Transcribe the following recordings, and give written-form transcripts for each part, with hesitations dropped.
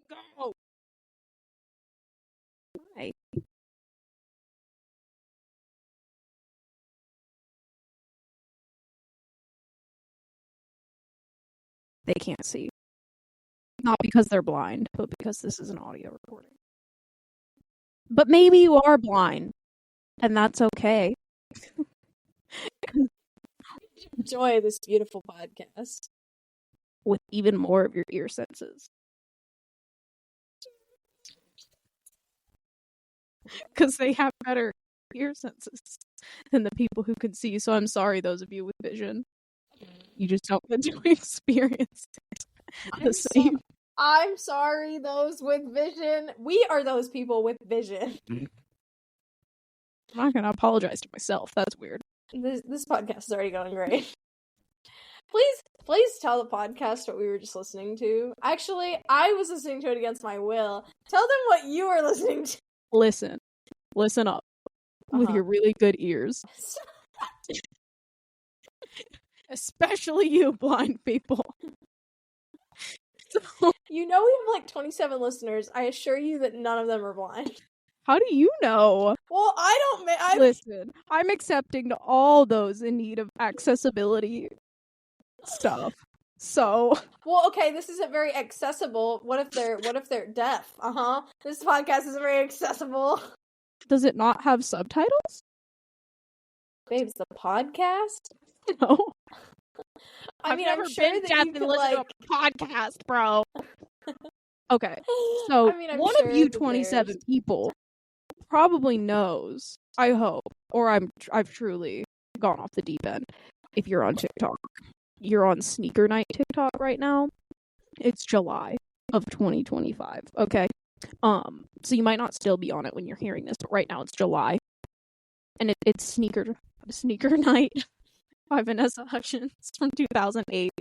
go. Why? They can't see. Not because they're blind, but because this is an audio recording. But maybe you are blind, and that's okay. Enjoy this beautiful podcast with even more of your ear senses. Because they have better ear senses than the people who can see. So I'm sorry, those of you with vision. You just don't get to experience the same. I'm sorry, those with vision. We are those people with vision. I'm not going to apologize to myself. That's weird. This podcast is already going great. Please tell the podcast what we were just listening to. Actually, I was listening to it against my will. Tell them what you were listening to. Listen up with your really good ears. Especially you blind people. You know we have like 27 listeners. I assure you that none of them are blind. How do you know? Well, Listen, I'm accepting to all those in need of accessibility stuff. So, well, okay, this isn't very accessible. What if they're deaf? This podcast isn't very accessible. Does it not have subtitles? Babes, the podcast? No. I'm sure that you could like to a podcast, bro. Okay, so one of you 27 people probably knows. I hope, or I've truly gone off the deep end. If you're on TikTok, you're on Sneaker Night TikTok right now. It's July of 2025. Okay, so you might not still be on it when you're hearing this, but right now it's July, and it's Sneaker Night by Vanessa Hudgens from 2008.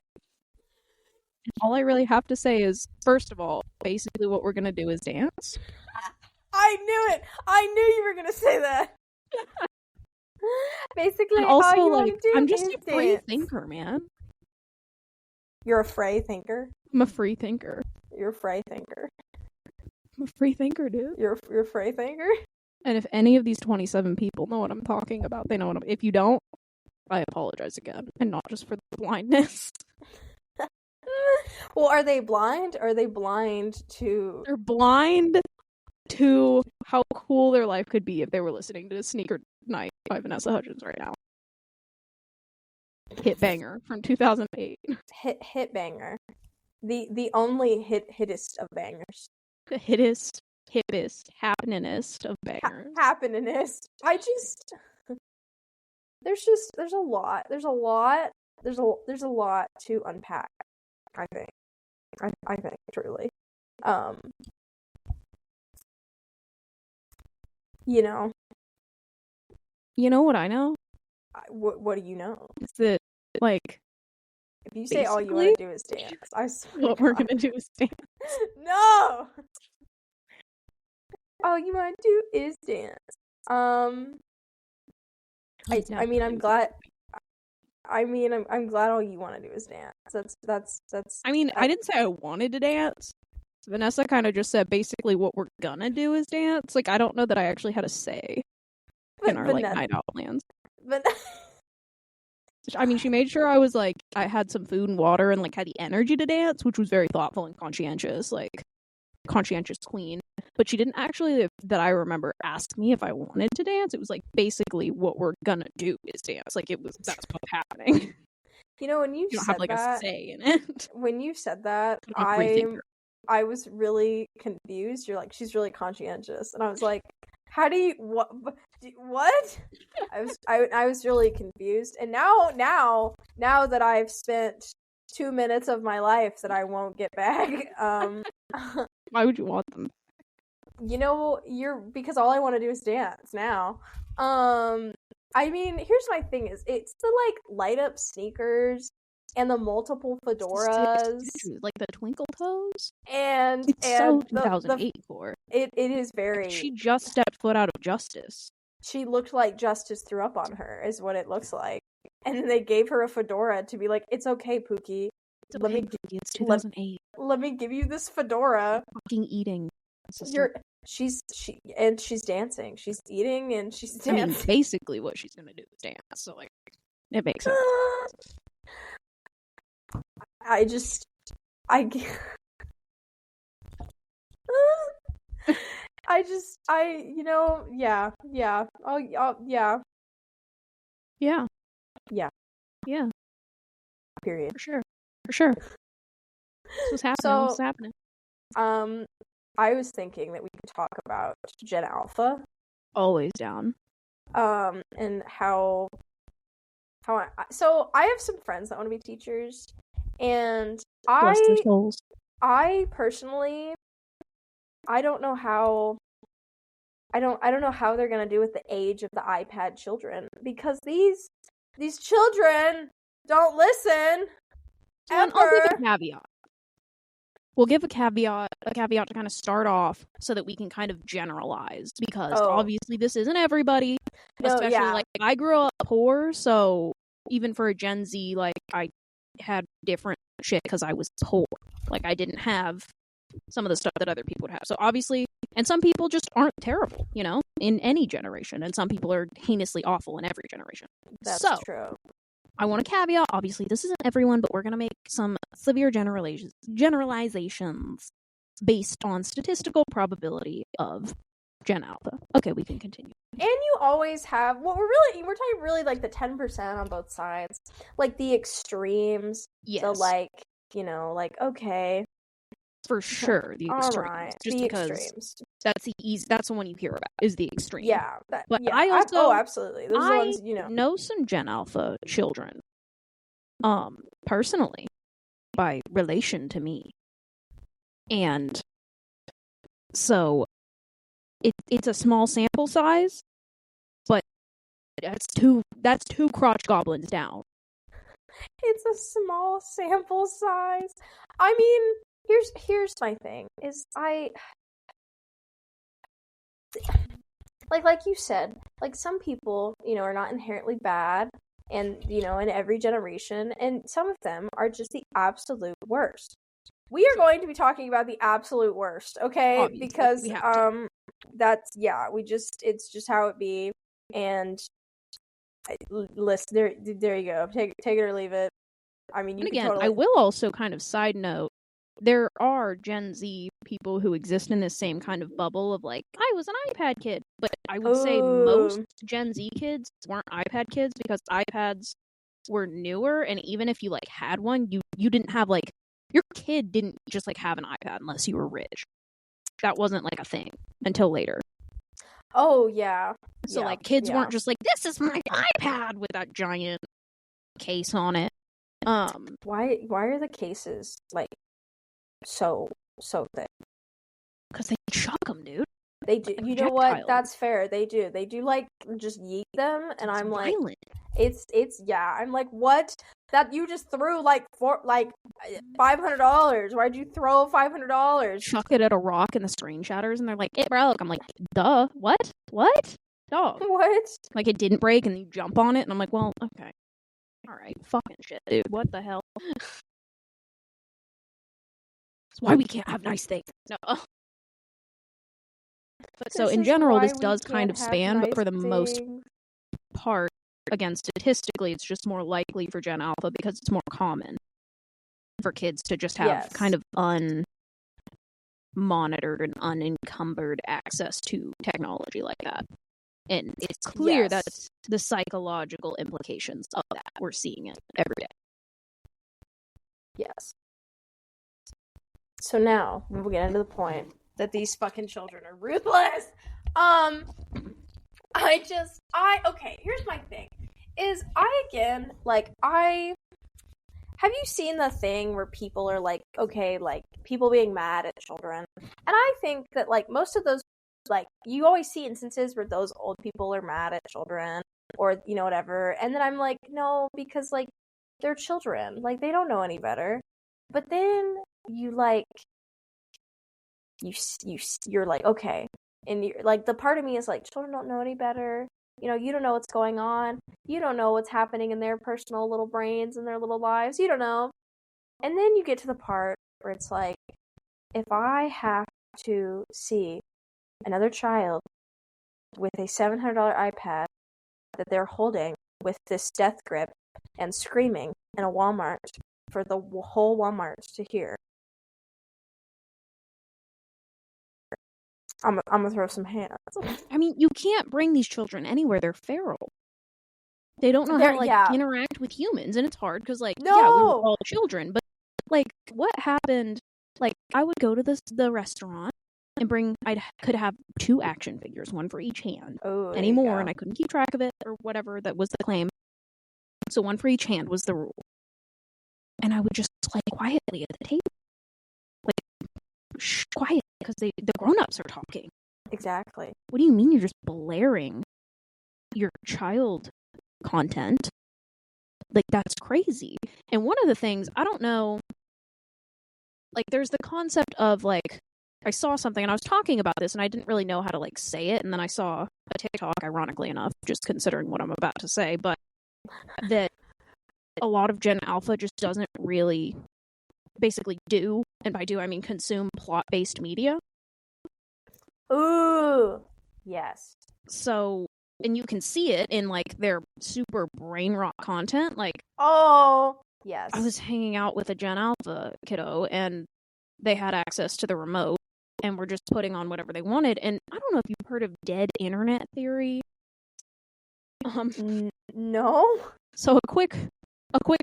And all I really have to say is, first of all, basically what we're gonna do is dance. I knew it! I knew you were gonna say that! Basically, and also, all you want to do I'm just is a free dance. thinker, man. You're a free thinker? I'm a free thinker. You're a free thinker. I'm a free thinker, dude. You're a free thinker? And if any of these 27 people know what I'm talking about, they know what I'm... If you don't, I apologize again. And not just for the blindness. Well, are they blind? Or are they blind to... They're blind to how cool their life could be if they were listening to Sneaker Night by Vanessa Hudgens right now. Hit banger from 2008. Hit banger. The only hittest of bangers. The hippest, happeningest of bangers. Happeningest. There's a lot to unpack, I think. I think, truly. You know. You know what I know? What do you know? It's that, like... If you say all you want to do is dance, I swear what we're gonna do is dance. No! All you want to do is dance. I'm glad. I'm glad all you want to do is dance. That's. I didn't say I wanted to dance. Vanessa kind of just said basically what we're gonna do is dance. Like, I don't know that I actually had a say in our night out plans. But she made sure I was like, I had some food and water and like had the energy to dance, which was very thoughtful and conscientious, like conscientious queen. But she didn't actually, that I remember, ask me if I wanted to dance. It was like basically what we're gonna do is dance. Like that's what's happening. You know, when you don't said have like that, a say in it. When you said that, I was really confused. You're like, she's really conscientious, and I was like, how do you what? I was really confused, and now that I've spent 2 minutes of my life that I won't get back, why would you want them? You know, because all I want to do is dance now. Here's my thing: it's the like light up sneakers and the multiple fedoras, like the twinkle toes, and it's so 2008 for it is very. Like, she just stepped foot out of Justice. She looked like Justice threw up on her, is what it looks like. And they gave her a fedora to be like, it's okay, Pookie. It's 2008. Let me give you this fedora. Fucking eating. She's dancing. She's eating and she's dancing. I mean, basically what she's gonna do is dance. So like, it makes sense. Yeah. Period. For sure. What's happening? I was thinking that we could talk about Gen Alpha. Always down. And how so I have some friends that want to be teachers, and Bless their souls. I personally, I don't know how they're gonna do with the age of the iPad children, because these children don't listen. Ever. I'll give a caveat. We'll give a caveat to kind of start off so that we can kind of generalize, because obviously this isn't everybody. Especially like I grew up poor, so even for a Gen Z, like I had different shit because I was poor. Like I didn't have some of the stuff that other people would have. So obviously, and some people just aren't terrible, you know, in any generation, and some people are heinously awful in every generation. That's true. I want to caveat, obviously, this isn't everyone, but we're going to make some severe generalizations based on statistical probability of Gen Alpha. Okay, we can continue. And you always have, we're talking really like the 10% on both sides. Like the extremes. Yes. So like, you know, like, okay. For sure, the extremes. Right. Just because extremes. That's the one you hear about, is the extreme. Yeah. I also... absolutely. Those are the ones, you know some Gen Alpha children. Personally. By relation to me. And so it's a small sample size, but that's two crotch goblins down. It's a small sample size. I mean, here's my thing, is like you said, like some people, you know, are not inherently bad, and you know, in every generation, and some of them are just the absolute worst. We are going to be talking about the absolute worst, okay? Obviously, because it's just how it be, and listen, there you go. Take it or leave it. I mean, I will also kind of side note, there are Gen Z people who exist in this same kind of bubble of like, I was an iPad kid, but I would say most Gen Z kids weren't iPad kids, because iPads were newer, and even if you like had one, you didn't have like, your kid didn't just like have an iPad unless you were rich. That wasn't like a thing until later. Oh yeah. So like kids weren't just like, this is my iPad with that giant case on it. Why are the cases like so thick? Because they chuck them, dude. They do. You know what? That's fair. They do. They do like just yeet them, and I'm like, it's I'm like, what? That you just threw like $500? Why'd you throw $500? Chuck it at a rock and the screen shatters, and they're like, it broke. I'm like, duh. What? Dog. What? Like it didn't break, and you jump on it, and I'm like, well, okay, all right, fucking shit, dude. What the hell? That's why we can't have nice things. No. But so in general, this does kind of span, but for the most part, again, statistically, it's just more likely for Gen Alpha because it's more common for kids to just have kind of unmonitored and unencumbered access to technology like that. And it's clear that the psychological implications of that, we're seeing it every day. Yes. So now, we'll get into the point that these fucking children are ruthless. Okay, here's my thing. Have you seen the thing where people are like, okay, like, people being mad at children? And I think that, like, most of those, like, you always see instances where those old people are mad at children, or, you know, whatever. And then I'm like, no, because, like, they're children. Like, they don't know any better. But then you, like, you're like, okay. And you're like, the part of me is like, children don't know any better. You know, you don't know what's going on. You don't know what's happening in their personal little brains and their little lives. You don't know. and then you get to the part where it's like, if I have to see another child with a $700 iPad that they're holding with this death grip and screaming in a Walmart for the whole Walmart to hear, I'm gonna throw some hands. I mean, you can't bring these children anywhere. They're feral. They don't know how to, like, interact with humans, and it's hard because, like, yeah, we were all children, but, like, what happened, like, I would go to the restaurant and could have 2 action figures, one for each hand, anymore, and I couldn't keep track of it, or whatever, that was the claim, so one for each hand was the rule, and I would just, like, quietly at the table, like, shh, quiet, because the grown-ups are talking. Exactly. What do you mean you're just blaring your child content? Like, that's crazy. And one of the things, I don't know, like, there's the concept of, like, I saw something and I was talking about this and I didn't really know how to, like, say it, and then I saw a TikTok, ironically enough, just considering what I'm about to say, but that a lot of Gen Alpha just doesn't really basically do, and by do I mean consume, plot-based media. Ooh, yes. So, and you can see it in, like, their super brain rot content. Like, oh, yes. I was hanging out with a Gen Alpha kiddo, and they had access to the remote, and were just putting on whatever they wanted. And I don't know if you've heard of dead internet theory. No. So a quick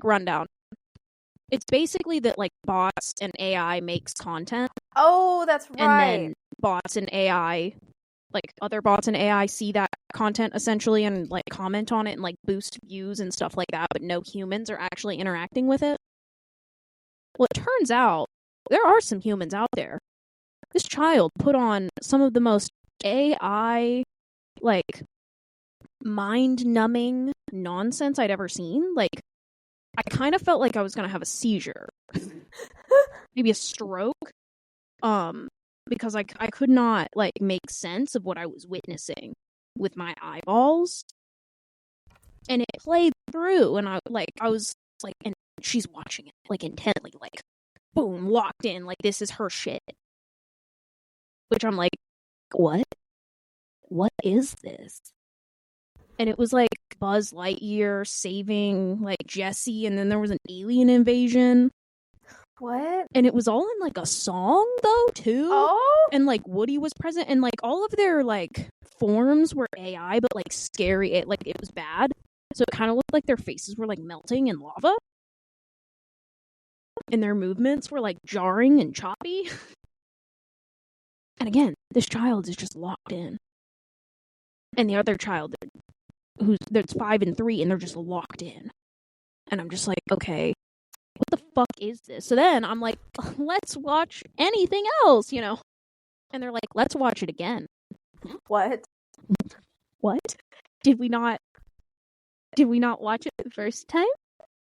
rundown. It's basically that, like, bots and AI makes content. Oh, that's right. And then bots and AI, like, other bots and AI see that content, essentially, and, like, comment on it and, like, boost views and stuff like that, but no humans are actually interacting with it. Well, it turns out there are some humans out there. This child put on some of the most AI, like, mind-numbing nonsense I'd ever seen. Like, I kind of felt like I was going to have a seizure. Maybe a stroke. Because I could not, like, make sense of what I was witnessing with my eyeballs. And it played through, and I was, like, and she's watching it, like, intently, like, boom, locked in, like, this is her shit. Which I'm like, what? What is this? And it was, like, Buzz Lightyear saving, like, Jessie, and then there was an alien invasion. What? And it was all in, like, a song, though, too. Oh? And, like, Woody was present, and, like, all of their, like, forms were AI, but, like, scary. It was bad. So it kind of looked like their faces were, like, melting in lava. And their movements were, like, jarring and choppy. And again, this child is just locked in. And the other child, that's 5 and 3, and they're just locked in. And I'm just like, okay, what the fuck is this? So then I'm like, let's watch anything else, you know? And they're like, let's watch it again. What? What? Did we not watch it the first time?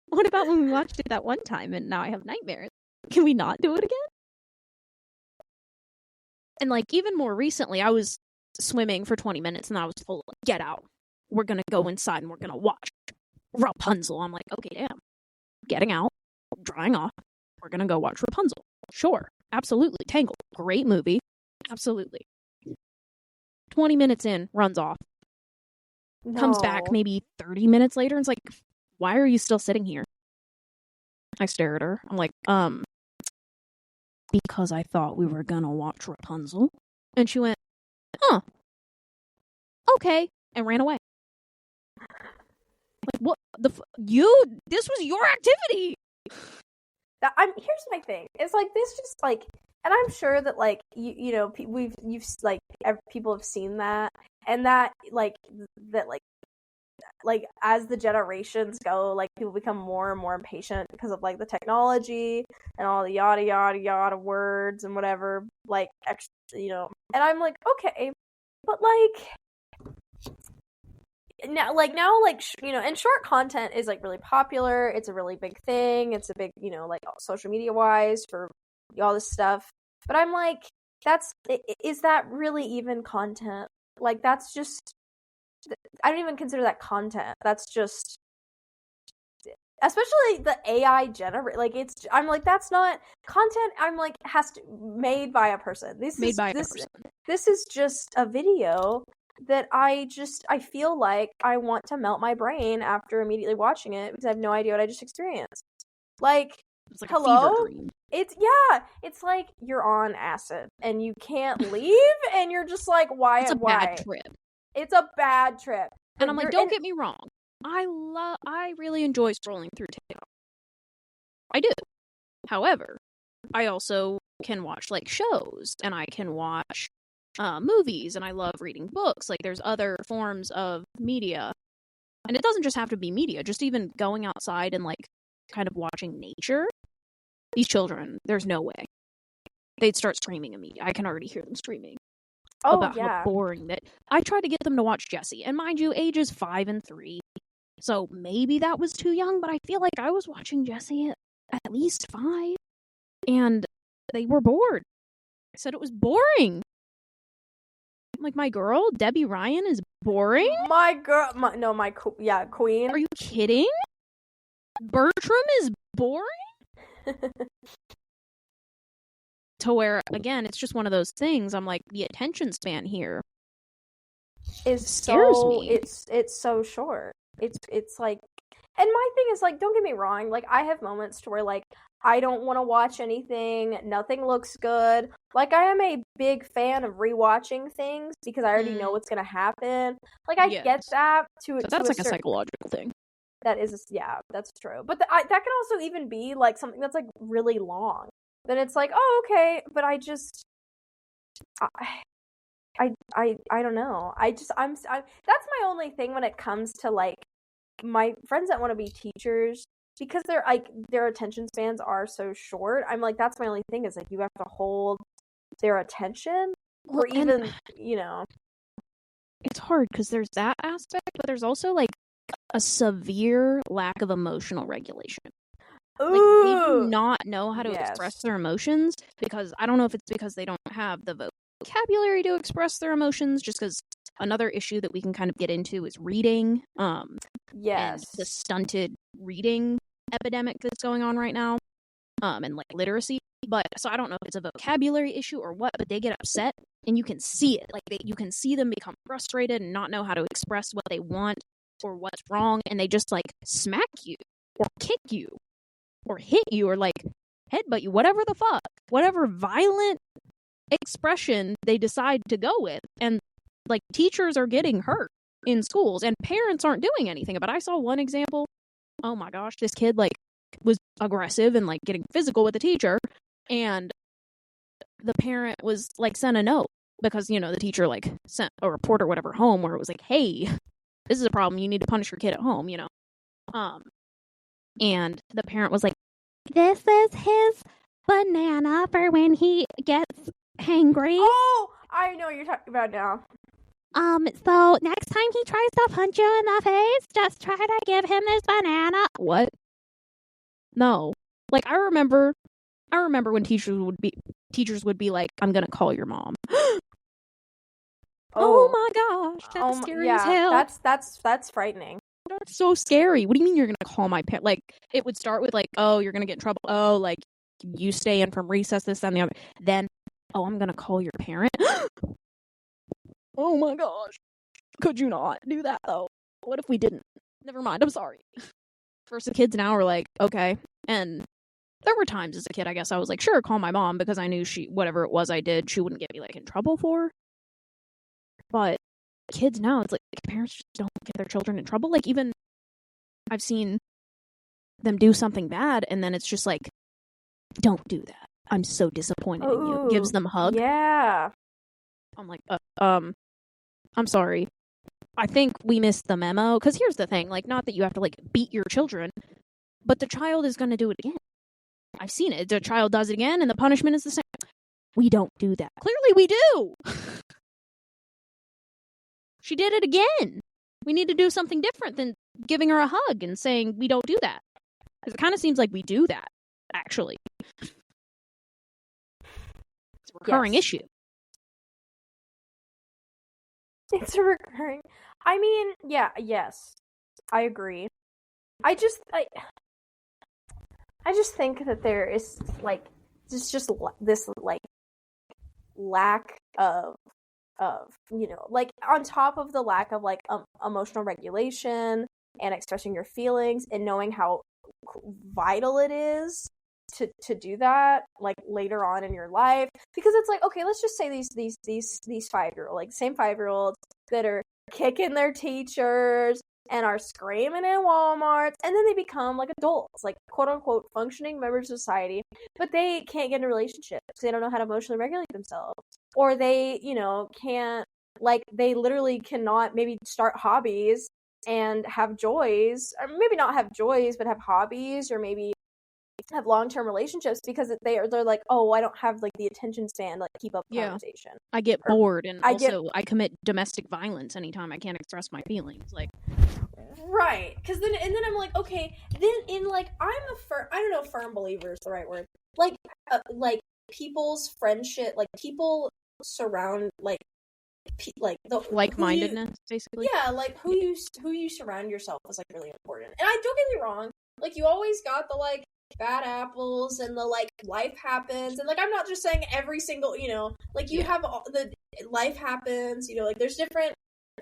What about when we watched it that one time and now I have nightmares? Can we not do it again? And, like, even more recently, I was swimming for 20 minutes and I was full of, get out. We're gonna go inside and we're gonna watch Rapunzel. I'm like, okay, damn. Getting out, drying off. We're gonna go watch Rapunzel. Sure. Absolutely. Tangled. Great movie. Absolutely. 20 minutes in, runs off. No. Comes back maybe 30 minutes later and it's like, why are you still sitting here? I stare at her. I'm like, because I thought we were gonna watch Rapunzel. And she went, huh. Okay. And ran away. Like, what the this was your activity. Here's my thing. It's like, this just, like, and I'm sure that, like, you know, people have seen that, and that, like, as the generations go, like, people become more and more impatient because of, like, the technology and all the yada yada yada words and whatever, like, you know, and I'm like, okay, but, like, now, you know, and short content is, like, really popular. It's a really big thing. It's a big, you know, like, social media wise for all this stuff. But I'm like, is that really even content? Like, that's just, I don't even consider that content. That's just, especially the AI generate, like I'm like, that's not content. I'm like, has to made by a person. This is just a video that I feel like I want to melt my brain after immediately watching it because I have no idea what I just experienced. Like, it's like hello? A fever dream. It's like you're on acid and you can't leave and you're just like, why? It's a bad trip. It's a bad trip. And I'm like, don't get me wrong. I really enjoy scrolling through TikTok. I do. However, I also can watch like shows and I can watch movies and I love reading books. Like there's other forms of media. And it doesn't just have to be media, just even going outside and like kind of watching nature. These children, there's no way. They'd start screaming immediately. I can already hear them screaming. About how boring that. I tried to get them to watch Jessie. And mind you, ages 5 and 3. So maybe that was too young, but I feel like I was watching Jessie at least 5. And they were bored. I said it was boring. Like, my girl, Debbie Ryan, is boring? My girl, Queen. Are you kidding? Bertram is boring? To where, again, it's just one of those things. I'm like, the attention span here scares me. It's so short. It's like, and my thing is like, don't get me wrong. Like, I have moments to where like I don't want to watch anything. Nothing looks good. Like, I am a big fan of rewatching things because I already know what's gonna happen. Like, I get that so that's like a psychological thing. That is, yeah, that's true. But that can also even be like something that's like really long. Then it's like, oh, okay, but I don't know. That's my only thing when it comes to like my friends that want to be teachers, because they're like their attention spans are so short. I'm like, that's my only thing is like you have to hold their attention, or even, you know, it's hard because there's that aspect, but there's also like a severe lack of emotional regulation. Ooh. Like, they do not know how to express their emotions, because I don't know if it's because they don't have the vocabulary to express their emotions, just because another issue that we can kind of get into is reading. And the stunted reading epidemic that's going on right now, and like literacy. But so I don't know if it's a vocabulary issue or what, but they get upset and you can see it. Like you can see them become frustrated and not know how to express what they want or what's wrong, and they just like smack you or kick you or hit you or like headbutt you, whatever the fuck, whatever violent expression they decide to go with. And like teachers are getting hurt in schools and parents aren't doing anything. But I saw one example. Oh my gosh, this kid like was aggressive and like getting physical with the teacher, and the parent was like sent a note because, you know, the teacher like sent a report or whatever home where it was like, hey, this is a problem, you need to punish your kid at home, you know. And the parent was like, this is his banana for when he gets hangry. Oh, I know what you're talking about now. So next time he tries to punch you in the face, just try to give him this banana. What? No. Like, I remember when teachers would be like, I'm gonna call your mom. Oh my gosh, that's scary as hell. That's frightening. That's so scary. What do you mean you're gonna call my parent? Like, it would start with like, oh, you're gonna get in trouble. Oh, like, you stay in from recess, this, that, and the other. Then, oh, I'm gonna call your parent. Oh my gosh. Could you not do that, though? What if we didn't? Never mind, I'm sorry. First, the kids now are like, okay. And there were times as a kid, I guess, I was like, sure, call my mom, because I knew whatever it was I did, she wouldn't get me, like, in trouble for. But kids now, it's like, parents just don't get their children in trouble. Like, even, I've seen them do something bad, and then it's just like, don't do that. I'm so disappointed in you. Gives them a hug. Yeah. I'm like, I'm sorry. I think we missed the memo. Because here's the thing. Like, not that you have to, like, beat your children, but the child is going to do it again. I've seen it. The child does it again, and the punishment is the same. We don't do that. Clearly we do. She did it again. We need to do something different than giving her a hug and saying we don't do that. Because it kind of seems like we do that, actually. It's a recurring issue. It's a recurring. I mean, yeah, yes. I agree. I just think that there is like just this like lack of like on top of the lack of like emotional regulation and expressing your feelings and knowing how vital it is to do that like later on in your life, because it's like, okay, let's just say these 5-year-old, like same 5-year-olds that are kicking their teachers and are screaming in Walmarts, and then they become like adults, like quote unquote functioning members of society, but they can't get in a relationship because they don't know how to emotionally regulate themselves, or they, can't, like they literally cannot maybe start hobbies and have joys, or maybe not have joys, but have hobbies, or maybe have long-term relationships because they're like, oh, I don't have like the attention span to like keep up conversation. I get bored, and I commit domestic violence anytime I can't express my feelings, like. Right, because then I'm like, okay, then in like I don't know if firm believer is the right word, like people's friendship, like people surround like the like-mindedness, basically. Yeah, like who you surround yourself is like really important. And I don't get me wrong, like you always got the like bad apples and the like life happens, and like I'm not just saying every single, like you have all the life happens, like there's different.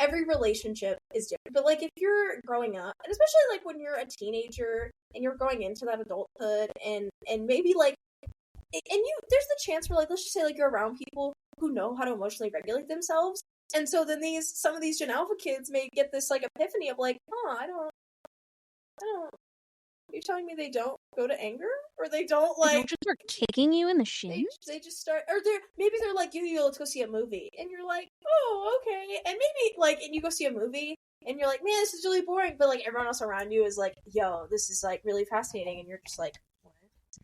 Every relationship is different, but like if you're growing up, and especially like when you're a teenager and you're going into that adulthood, and maybe like, and there's the chance where like, let's just say like you're around people who know how to emotionally regulate themselves, and so then some of these Gen Alpha kids may get this like epiphany of like, I don't. You're telling me they don't go to anger, or they don't like? They don't just start kicking you in the shins. They just start, or maybe they're like, yo, let's go see a movie, and you're like, oh, okay, and maybe like, and you go see a movie, and you're like, man, this is really boring, but like everyone else around you is like, yo, this is like really fascinating, and you're just like, what?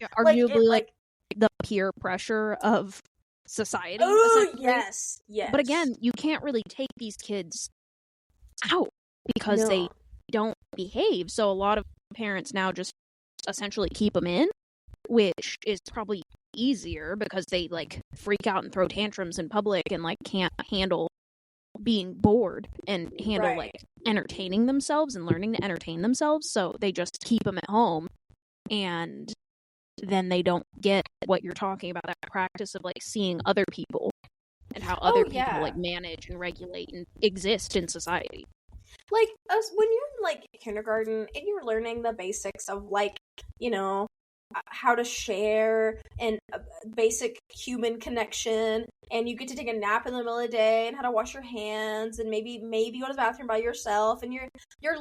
Yeah, arguably, like the peer pressure of society. Oh yes. But again, you can't really take these kids out because they don't behave. So a lot of parents now just essentially keep them in, which is probably easier because they like freak out and throw tantrums in public and like can't handle being bored and handle like entertaining themselves and learning to entertain themselves, so they just keep them at home, and then they don't get what you're talking about, that practice of like seeing other people and how other people like manage and regulate and exist in society. Like us, when you're in like kindergarten and you're learning the basics of like, how to share and basic human connection, and you get to take a nap in the middle of the day, and how to wash your hands, and maybe go to the bathroom by yourself, and you're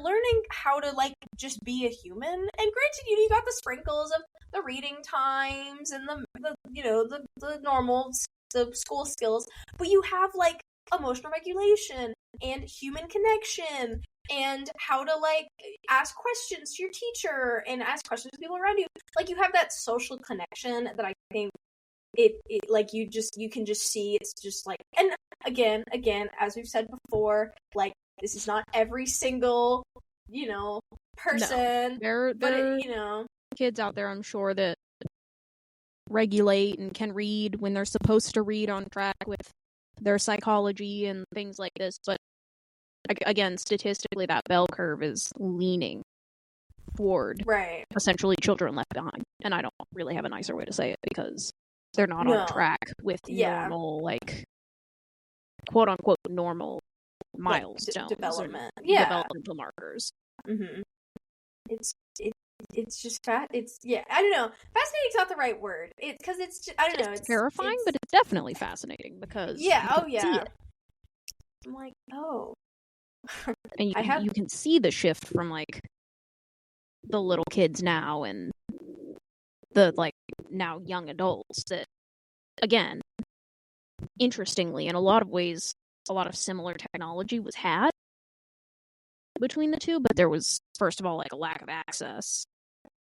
learning how to like just be a human. And granted, you got the sprinkles of the reading times and the normal the school skills, but you have like emotional regulation and human connection and how to like ask questions to your teacher and ask questions to people around you. Like you have that social connection that I think it like you can just see. It's just like, and again, as we've said before, like this is not every single person. No. There are kids out there, I'm sure, that regulate and can read when they're supposed to read on track with their psychology and things like this, but again, statistically, that bell curve is leaning toward essentially children left behind. And I don't really have a nicer way to say it because they're not on track with normal, like, quote unquote, normal milestones, development, developmental markers. Mm-hmm. It's just fat. It's I don't know. Fascinating's not the right word. It's because it's just, I don't know. It's terrifying, but it's definitely fascinating because see it. I'm like, oh. And you can see the shift from like the little kids now and the like now young adults that, again, interestingly, in a lot of ways, a lot of similar technology was had between the two, but there was, first of all, like a lack of access.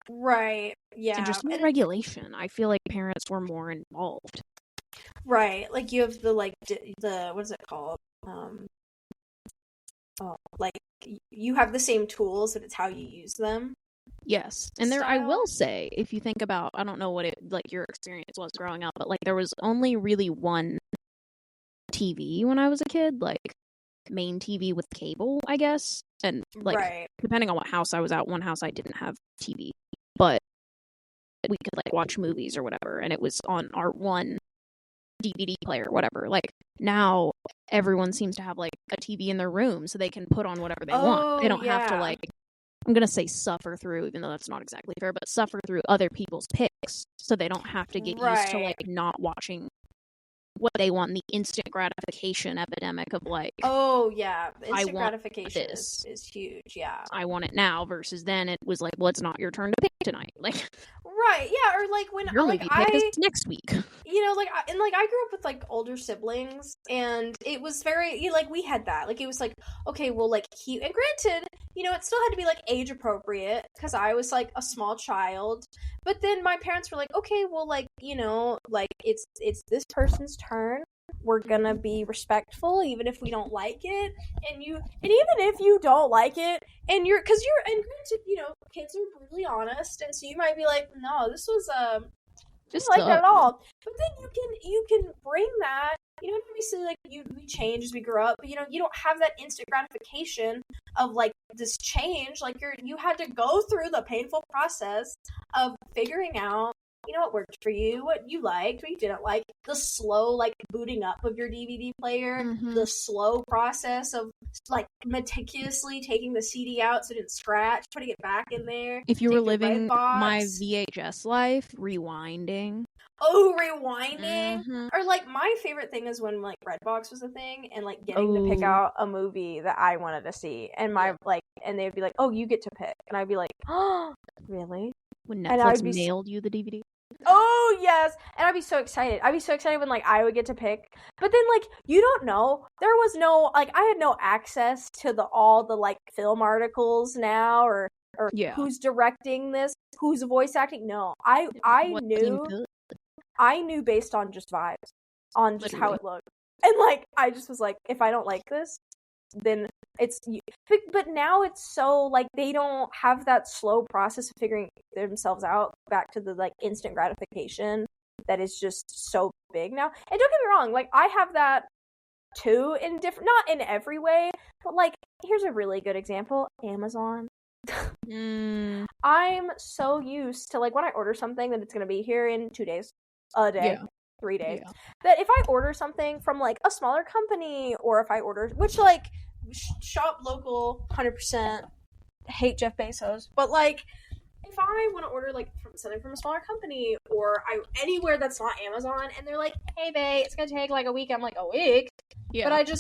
Right. Yeah. And just more regulation. I feel like parents were more involved. Right. Like you have the like the what is it called? Like you have the same tools, but it's how you use them. Yes. And there, I will say, if you think about, I don't know what it, like your experience was growing up, but like there was only really one TV when I was a kid, like main TV with cable, I guess. And like, depending on what house I was at, one house I didn't have TV. But we could like watch movies or whatever, and it was on our one DVD player or whatever. Like now everyone seems to have like a TV in their room so they can put on whatever they want. They don't have to like, I'm gonna say suffer through, even though that's not exactly fair, but suffer through other people's picks so they don't have to get used to like not watching what they want, the instant gratification epidemic of like, instant gratification is huge. I want it now, versus then it was like, well, it's not your turn to pick tonight, like, right, yeah, or like when your movie pick is next week, you know, like, and like I grew up with like older siblings, and it was very, you know, like we had that, like it was like, okay, well, like and granted, you know, it still had to be like age appropriate because I was like a small child, but then my parents were like, okay, well, like, you know, like it's this person's turn. We're gonna be respectful even if we don't like it, and even if you don't like it, and granted, you know, kids are brutally honest, and so you might be like, no, this was just like that at all, but then you can bring that, you know, obviously like we change as we grow up, but you know, you don't have that instant gratification of like this change, like you had to go through the painful process of figuring out, you know, what worked for you, what you liked, what you didn't like, the slow, like, booting up of your DVD player, the slow process of, like, meticulously taking the CD out so it didn't scratch, putting it back in there. If you were living my VHS life, rewinding. Oh, rewinding? Or, like, my favorite thing is when, like, Redbox was a thing, and, like, getting to pick out a movie that I wanted to see, and and they'd be like, oh, you get to pick, and I'd be like, oh, really? When Netflix mailed you the DVD? Oh, yes! And I'd be so excited. I'd be so excited when, like, I would get to pick. But then, like, you don't know. There was no, like, I had no access to all the, like, film articles now, or who's directing this, who's voice acting. No, I knew based on just vibes, on just how it looked. And, like, I just was like, if I don't like this, then it's, but now it's so, like, they don't have that slow process of figuring themselves out, back to the, like, instant gratification that is just so big now. And don't get me wrong, like, I have that too, in different, not in every way, but, like, here's a really good example: Amazon. I'm so used to, like, when I order something that it's gonna be here in 2 days, a day, 3 days, that if I order something from, like, a smaller company, or if I order, which, like, shop local, 100%, hate Jeff Bezos, but, like, if I want to order, like, something from a smaller company, or anywhere that's not Amazon, and they're like, hey, babe, it's gonna take, like, a week, I'm like, a week? Yeah. But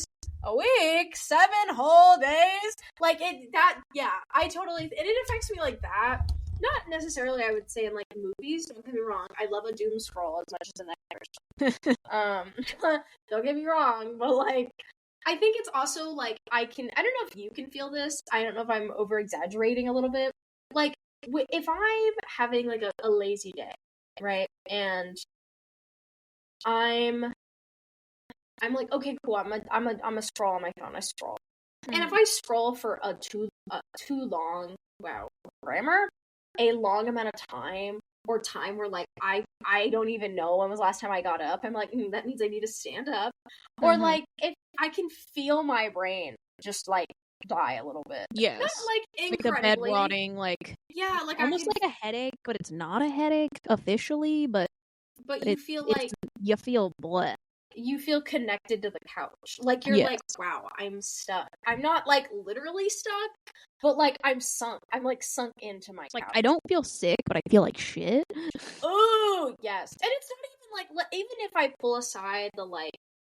a week? 7 whole days? Like, I totally, and it affects me like that. Not necessarily, I would say, in, like, movies. Don't get me wrong. I love a doom scroll as much as the next person. Don't get me wrong, but, like, I think it's also, like, I don't know if you can feel this. I don't know if I'm over-exaggerating a little bit. Like, if I'm having, like, a lazy day, right? And I'm like, okay, cool. I'm a scroll on my phone. I scroll. And if I scroll for a too long, grammar, a long amount of time, or time where, like, I don't even know when was the last time I got up, I'm like, that means I need to stand up. Or, like, if I can feel my brain just, like, die a little bit. Yes. Not, like, incredibly. Like the bed rotting, like... Yeah, like, almost like a headache, but it's not a headache officially, but you feel like... You feel bleh. You feel connected to the couch. Like, you're like, wow, I'm stuck. I'm not, like, literally stuck, but, like, I'm sunk. I'm, like, sunk into my couch. Like, I don't feel sick, but I feel like shit. Oh, yes. And it's not even, like, even if I pull aside the, like,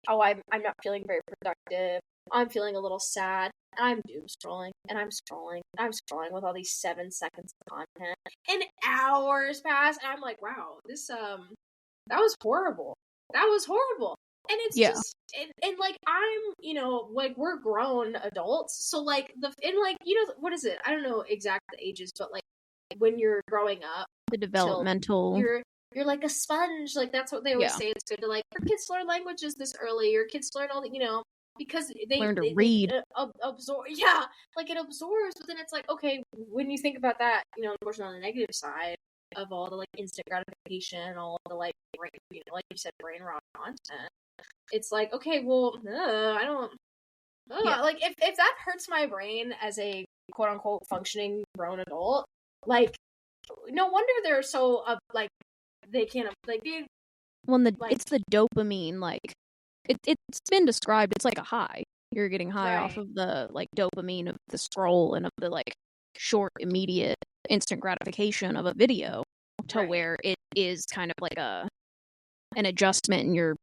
oh, I'm not feeling very productive, I'm feeling a little sad, and I'm doom scrolling, and I'm scrolling, and I'm scrolling with all these 7 seconds of content, and hours pass, and I'm like, wow, this, that was horrible. That was horrible. And it's just, and, like, I'm, you know, like, we're grown adults, so, like, and, like, you know, what is it? I don't know exact the ages, but, like, when you're growing up, the developmental, you're like a sponge, like, that's what they always say. It's good to, like, for kids to learn languages this early, or kids to learn all the, you know, because they learn to read, absorb, like, it absorbs, but then it's like, okay, when you think about that, you know, unfortunately, on the negative side of all the, like, instant gratification, all the, like, you know, like you said, brain rot content, it's like, okay, well, I don't, like, if that hurts my brain as a quote-unquote functioning grown adult, like, no wonder they're so like they can't like they. When it's the dopamine, like it's been described. It's like a high. You're getting high off of the like dopamine of the scroll and of the like short, immediate, instant gratification of a video, to where it is kind of like an adjustment, and you're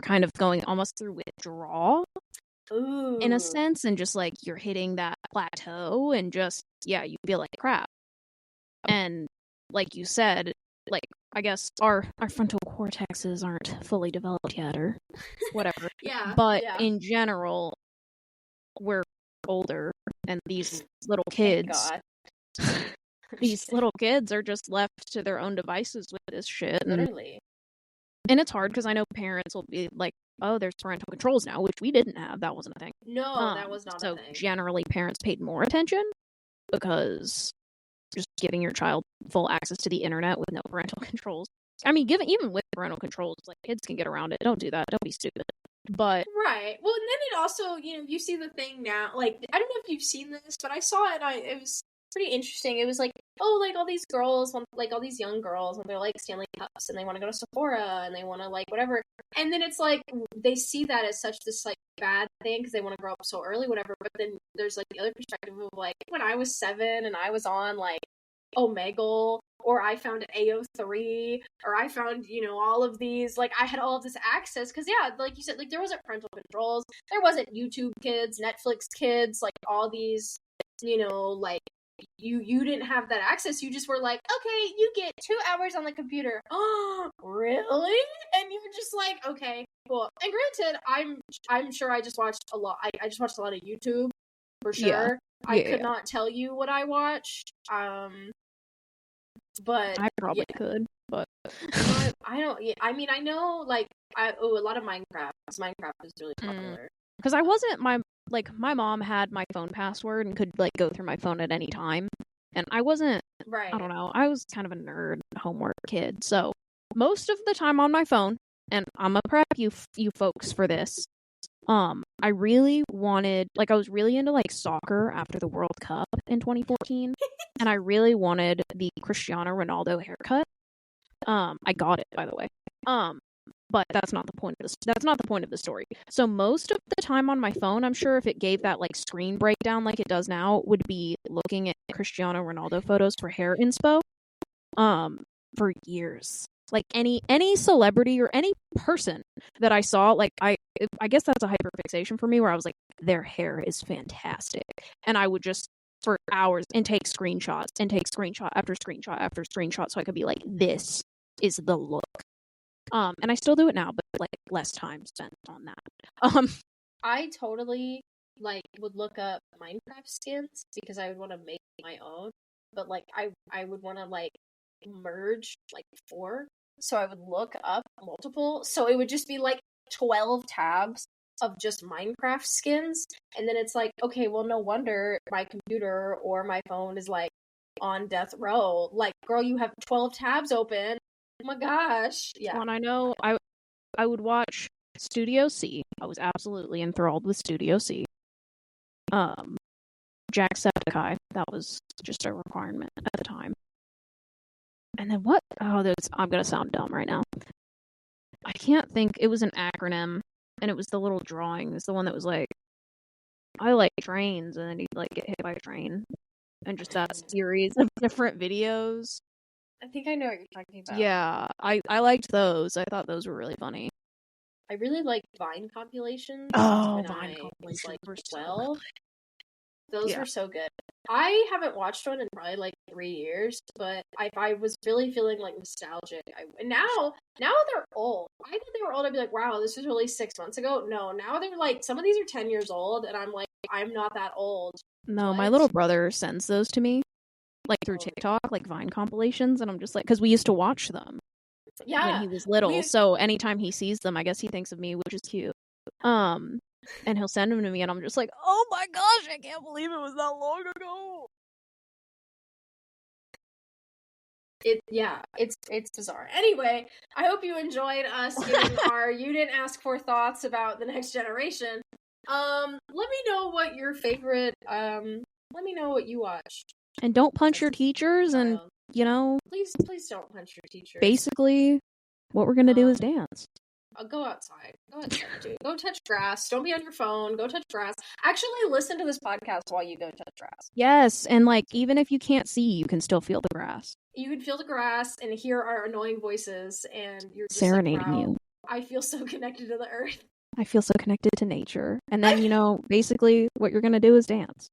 kind of going almost through withdrawal. Ooh. In a sense, and just like you're hitting that plateau, and just you feel like crap. And like you said, like I guess our frontal cortexes aren't fully developed yet, or whatever. But in general, we're older, and these little kids, these little kids are just left to their own devices with this shit. Literally. And it's hard because I know parents will be like, oh, there's parental controls now, which we didn't have. That wasn't a thing. No, that was not a thing. So generally, parents paid more attention, because just giving your child full access to the internet with no parental controls. I mean, even with parental controls, like kids can get around it. Don't do that. Don't be stupid. But right. Well, and then it also, you see the thing now. Like, I don't know if you've seen this, but I saw it. It was pretty interesting. It was like, oh, like all these girls, like all these young girls, and they're like Stanley Cups, and they want to go to Sephora, and they want to like whatever. And then it's like they see that as such this like bad thing because they want to grow up so early, whatever. But then there's like the other perspective of like when I was 7 and I was on like Omegle, or I found AO3, or I found all of these, like I had all of this access because like you said, like there wasn't parental controls, there wasn't YouTube Kids, Netflix Kids, like all these like you didn't have that access. You just were like, okay, you get 2 hours on the computer. Oh, really? And you're just like, okay, cool. And granted, I'm sure I just watched a lot. I just watched a lot of YouTube for sure. I could not tell you what I watched. But I probably could, but I don't. I mean, I know like a lot of Minecraft. Minecraft is really popular. Because I wasn't my mom had my phone password and could like go through my phone at any time, and I wasn't. Right. I don't know. I was kind of a nerd homework kid, so most of the time on my phone, and I'm gonna prep you folks for this. I really wanted, like, I was really into like soccer after the World Cup in 2014, and I really wanted the Cristiano Ronaldo haircut. I got it, by the way. But that's not the point of this. That's not the point of the story. So most of the time on my phone, I'm sure if it gave that like screen breakdown like it does now, would be looking at Cristiano Ronaldo photos for hair inspo. For years. Like any celebrity or any person that I saw, like I guess that's a hyperfixation for me, where I was like, their hair is fantastic, and I would just for hours and take screenshots and take screenshot after screenshot after screenshot, so I could be like, this is the look. And I still do it now, but like less time spent on that. I totally like would look up Minecraft skins because I would want to make my own, but like I would want to like merge like 4, so I would look up multiple, so it would just be like 12 tabs of just Minecraft skins, and then it's like, okay, well, no wonder my computer or my phone is like on death row. Like, girl, you have 12 tabs open. Oh my gosh. Yeah. Well, and I know I would watch Studio C. I was absolutely enthralled with Studio C. Jacksepticeye, that was just a requirement at the time. And then what? Oh, I'm gonna sound dumb right now. I can't think. It was an acronym, and it was the little drawing. It's the one that was like, I like trains, and then he'd like get hit by a train, and just that series of different videos. I think I know what you're talking about. Yeah, I liked those. I thought those were really funny. I really liked Vine compilations. Oh, Vine compilations like 12. Those were so good. I haven't watched one in probably like 3 years, but I was really feeling like nostalgic. And now they're old. I thought they were old. I'd be like, wow, this was released 6 months ago. No, now they're like, some of these are 10 years old, and I'm like, I'm not that old. No, my little brother sends those to me, like through TikTok, like Vine compilations, and I'm just like, because we used to watch them. Yeah, when he was little, so anytime he sees them, I guess he thinks of me, which is cute. And he'll send them to me, and I'm just like, oh my gosh, I can't believe it was that long ago. It's bizarre. Anyway, I hope you enjoyed us giving our you didn't ask for thoughts about the next generation. Let me know what your favorite let me know what you watched And don't punch your teachers, and, you know... Please don't punch your teachers. Basically, what we're gonna do is dance. Go outside. Go outside, dude. Go touch grass. Don't be on your phone. Go touch grass. Actually, listen to this podcast while you go touch grass. Yes, and, like, even if you can't see, you can still feel the grass. You can feel the grass and hear our annoying voices, and you're just serenading like, wow, you. I feel so connected to the earth. I feel so connected to nature. And then, you know, basically what you're gonna do is dance.